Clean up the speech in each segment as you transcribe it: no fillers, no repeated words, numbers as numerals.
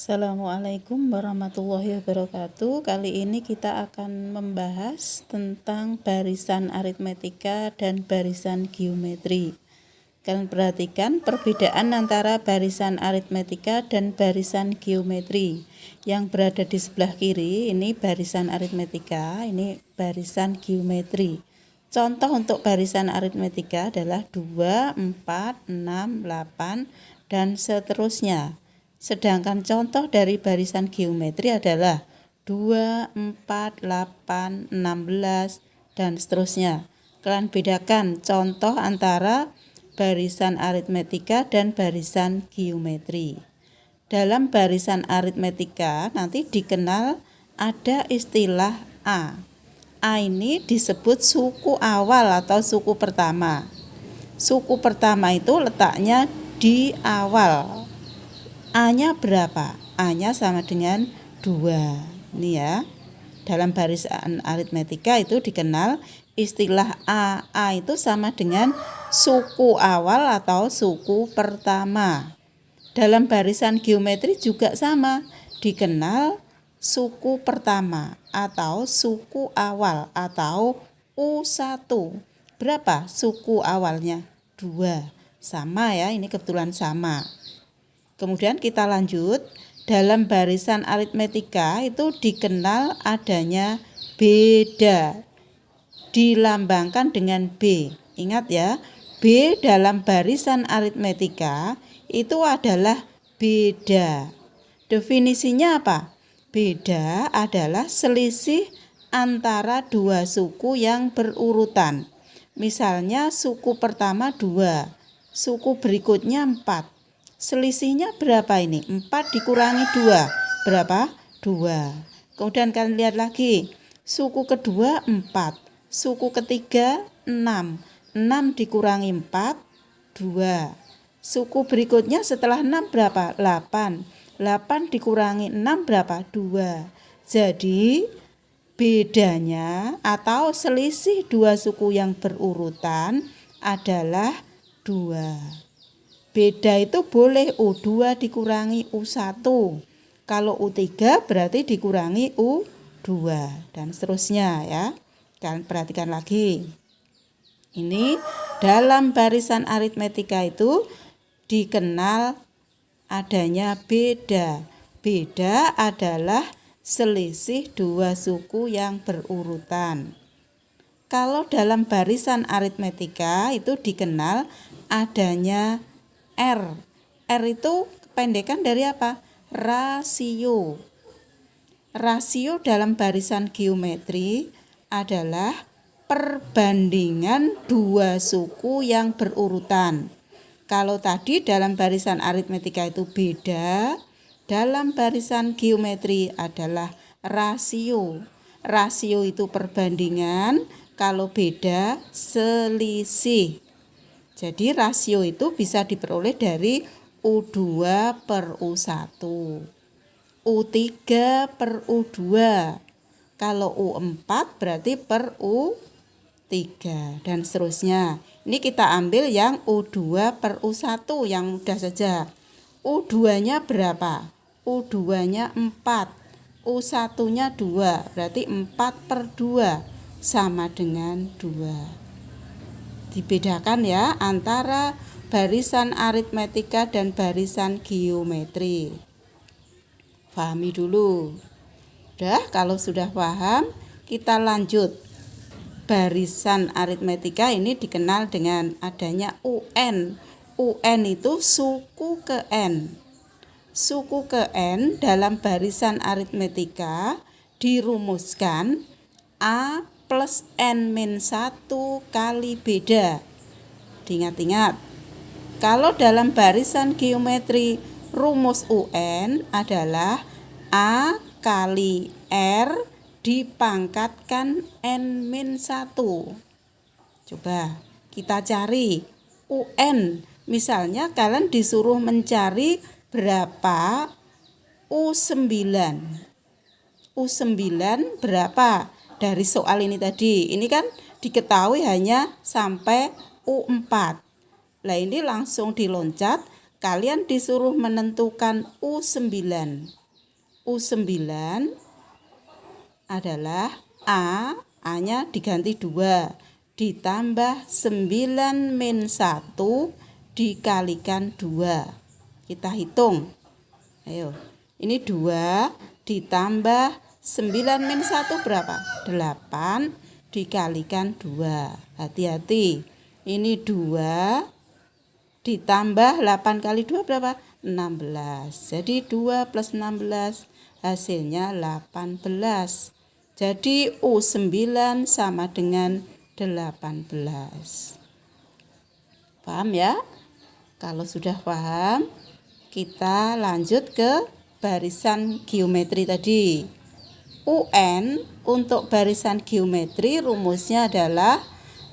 Assalamualaikum warahmatullahi wabarakatuh. Kali ini kita akan membahas tentang barisan aritmetika dan barisan geometri. Kalian perhatikan perbedaan antara barisan aritmetika dan barisan geometri. Yang berada di sebelah kiri ini barisan aritmetika, ini barisan geometri. Contoh untuk barisan aritmetika adalah 2, 4, 6, 8, dan seterusnya. Sedangkan contoh dari barisan geometri adalah 2, 4, 8, 16, dan seterusnya. Kalian bedakan contoh antara barisan aritmetika dan barisan geometri. Dalam barisan aritmetika nanti dikenal ada istilah A. A ini disebut suku awal atau suku pertama. Suku pertama itu letaknya di awal. A-nya berapa? A-nya sama dengan 2. Ini ya. Dalam barisan aritmetika itu dikenal istilah A. A itu sama dengan suku awal atau suku pertama. Dalam barisan geometri juga sama. Dikenal suku pertama atau suku awal atau U1. Berapa suku awalnya? 2. Sama ya, ini kebetulan sama. Kemudian kita lanjut, dalam barisan aritmetika itu dikenal adanya beda, dilambangkan dengan B. Ingat ya, B dalam barisan aritmetika itu adalah beda. Definisinya apa? Beda adalah selisih antara dua suku yang berurutan. Misalnya suku pertama 2, suku berikutnya 4. Selisihnya berapa ini? 4 dikurangi 2. Berapa? 2. Kemudian kalian lihat lagi. Suku kedua 4. Suku ketiga 6. 6 dikurangi 4, 2. Suku berikutnya setelah 6 berapa? 8. 8 dikurangi 6 berapa? 2. Jadi bedanya atau selisih dua suku yang berurutan adalah 2. Beda itu boleh U2 dikurangi U1. Kalau U3 berarti dikurangi U2 dan seterusnya ya. Kalian perhatikan lagi. Ini dalam barisan aritmetika itu dikenal adanya beda. Beda adalah selisih dua suku yang berurutan. Kalau dalam barisan aritmetika itu dikenal adanya R. R itu kependekan dari apa? Rasio. Rasio dalam barisan geometri adalah perbandingan dua suku yang berurutan. Kalau tadi dalam barisan aritmetika itu beda, dalam barisan geometri adalah rasio. Rasio itu perbandingan, kalau beda selisih. Jadi rasio itu bisa diperoleh dari U2 per U1, U3 per U2. Kalau U4 berarti per U3 dan seterusnya. Ini kita ambil yang U2 per U1 yang mudah saja. U2-nya berapa? U2-nya 4. U1-nya 2. Berarti 4 per 2 sama dengan 2. Dibedakan ya antara barisan aritmetika dan barisan geometri. Pahami dulu. Udah, kalau sudah paham, kita lanjut. Barisan aritmetika ini dikenal dengan adanya UN. UN itu suku ke N. Suku ke N dalam barisan aritmetika dirumuskan A plus N-1 kali beda. Diingat-ingat. Kalau dalam barisan geometri rumus UN adalah A kali R dipangkatkan N-1. Coba kita cari UN. Misalnya kalian disuruh mencari berapa U9. U9 berapa? Dari soal ini tadi. Ini kan diketahui hanya sampai U4. Nah ini langsung diloncat kalian disuruh menentukan U9. U9 adalah A-nya diganti 2 ditambah 9 min 1 dikalikan 2. Kita hitung. Ayo, ini 2 ditambah 9 min 1 berapa? 8 dikalikan 2. Hati-hati. Ini 2 ditambah 8 kali 2 berapa? 16. Jadi 2 plus 16 hasilnya 18. Jadi U9 sama dengan 18. Paham ya? Kalau sudah paham, kita lanjut ke barisan geometri tadi. UN untuk barisan geometri rumusnya adalah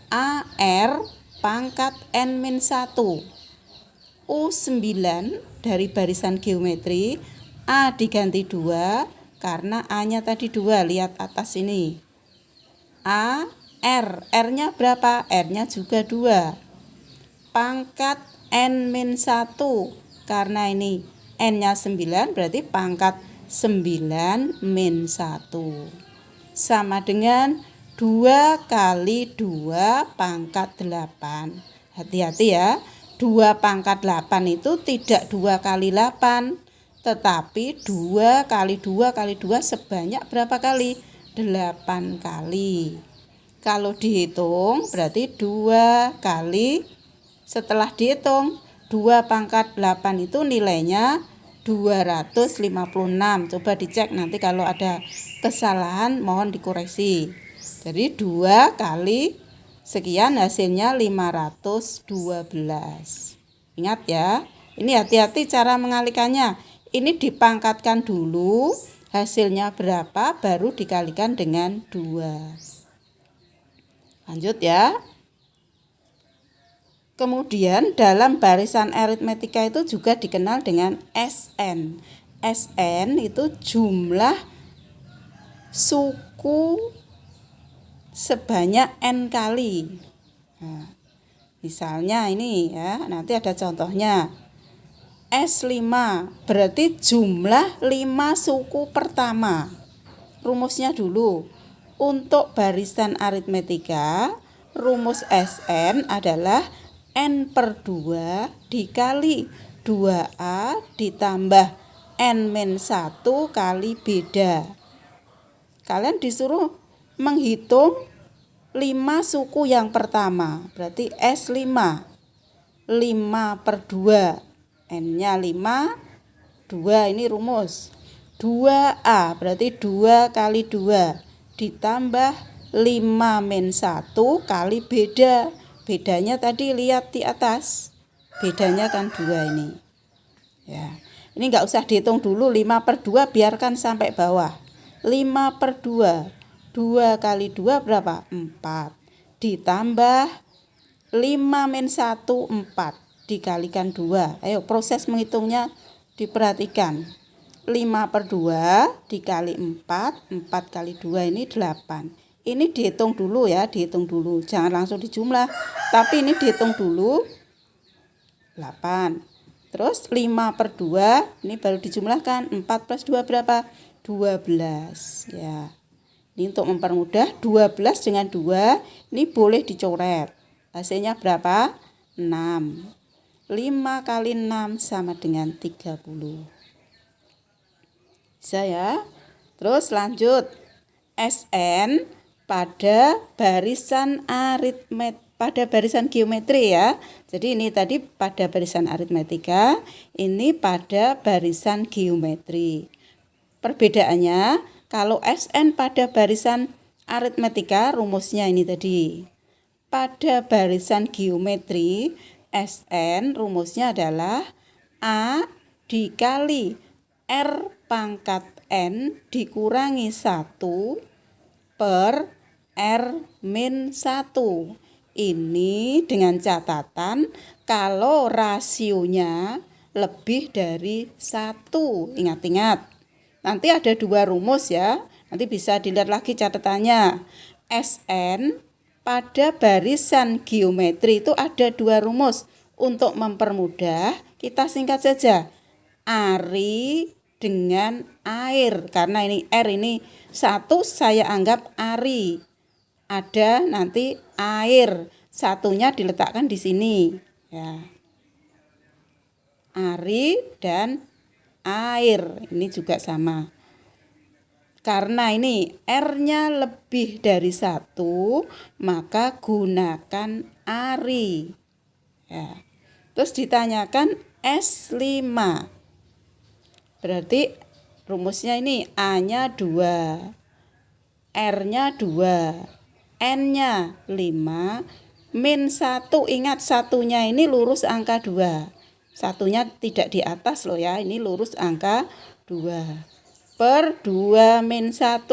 AR pangkat N-1. U9 dari barisan geometri, A diganti 2 karena A-nya tadi 2, lihat atas ini. R-nya berapa? R-nya juga 2. Pangkat N-1, karena ini N-nya 9 berarti pangkat 9 min 1 sama dengan 2 kali 2 pangkat 8. Hati-hati ya, 2 pangkat 8 itu tidak 2 kali 8, tetapi 2 kali 2 kali 2 sebanyak berapa kali? 8 kali. Kalau dihitung berarti 2 kali, setelah dihitung 2 pangkat 8 itu nilainya 256. Coba dicek nanti kalau ada kesalahan mohon dikoreksi. Jadi 2 kali sekian hasilnya 512. Ingat ya, ini hati-hati cara mengalikannya. Ini dipangkatkan dulu, hasilnya berapa baru dikalikan dengan 2. Lanjut ya. Kemudian dalam barisan aritmetika itu juga dikenal dengan SN. SN itu jumlah suku sebanyak N kali. Nah, misalnya ini ya, nanti ada contohnya. S5 berarti jumlah 5 suku pertama. Rumusnya dulu. Untuk barisan aritmetika, rumus SN adalah N/2 dikali 2A ditambah N-1 kali beda. Kalian disuruh menghitung 5 suku yang pertama. Berarti S5. 5/2. N-nya 5. 2 ini rumus. 2A berarti 2 kali 2 ditambah 5 min 1 kali beda. Bedanya tadi lihat di atas. Bedanya kan 2 ini. Ya. Ini enggak usah dihitung dulu 5/2, biarkan sampai bawah. 5/2. 2 kali 2 berapa? 4. Ditambah 5 min 1 4 dikalikan 2. Ayo proses menghitungnya diperhatikan. 5/2 dikali 4, 4 kali 2 ini 8. Ini dihitung dulu ya, dihitung dulu. Jangan langsung dijumlah, tapi ini dihitung dulu 8. Terus 5/2 ini baru dijumlahkan. 4 plus 2 berapa? 12 ya. Ini untuk mempermudah 12 dengan 2 ini boleh dicoret. Hasilnya berapa? 6. 5 kali 6 sama dengan 30. Bisa ya? Terus lanjut. SN pada barisan pada barisan geometri ya. Jadi ini tadi pada barisan aritmetika, ini pada barisan geometri. Perbedaannya, kalau SN pada barisan aritmetika rumusnya ini tadi. Pada barisan geometri, SN rumusnya adalah A dikali R pangkat N dikurangi 1 per R min 1. Ini dengan catatan kalau rasionya lebih dari 1. Ingat-ingat. Nanti ada 2 rumus ya. Nanti bisa dilihat lagi catatannya. SN pada barisan geometri itu ada 2 rumus. Untuk mempermudah Kita singkat saja. Ari dengan air. Karena ini R ini 1 saya anggap Ari. Ada nanti air. Satunya diletakkan di sini. Ya. Ari dan air. Ini juga sama. Karena ini R-nya lebih dari 1, maka gunakan Ari. Ya. Terus ditanyakan S5. Berarti rumusnya ini A-nya 2, R-nya 2, N-nya 5, min 1. Ingat satunya ini lurus angka 2. Satunya tidak di atas loh ya, ini lurus angka 2. Per 2 min 1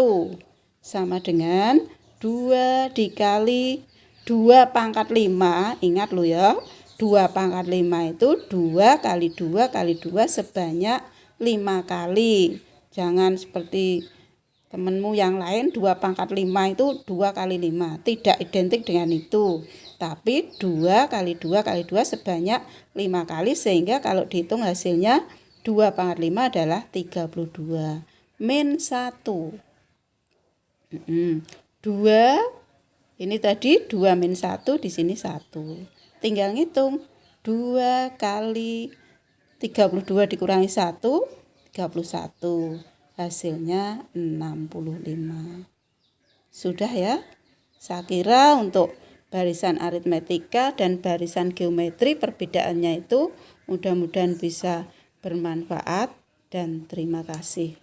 sama dengan 2 dikali 2 pangkat 5. Ingat loh ya, 2 pangkat 5 itu 2 kali 2 kali 2 sebanyak 5 kali. Jangan seperti temenmu yang lain 2 pangkat 5 itu 2 kali 5. Tidak identik dengan itu. Tapi 2 kali 2 kali 2 sebanyak 5 kali, sehingga kalau dihitung hasilnya 2 pangkat 5 adalah 32. Min 1. 2, ini tadi 2 min 1, di sini 1. Tinggal ngitung. 2 kali 32 dikurangi 1, 31. Hasilnya 65. Sudah ya? Saya kira untuk barisan aritmetika dan barisan geometri perbedaannya itu mudah-mudahan bisa bermanfaat, dan terima kasih.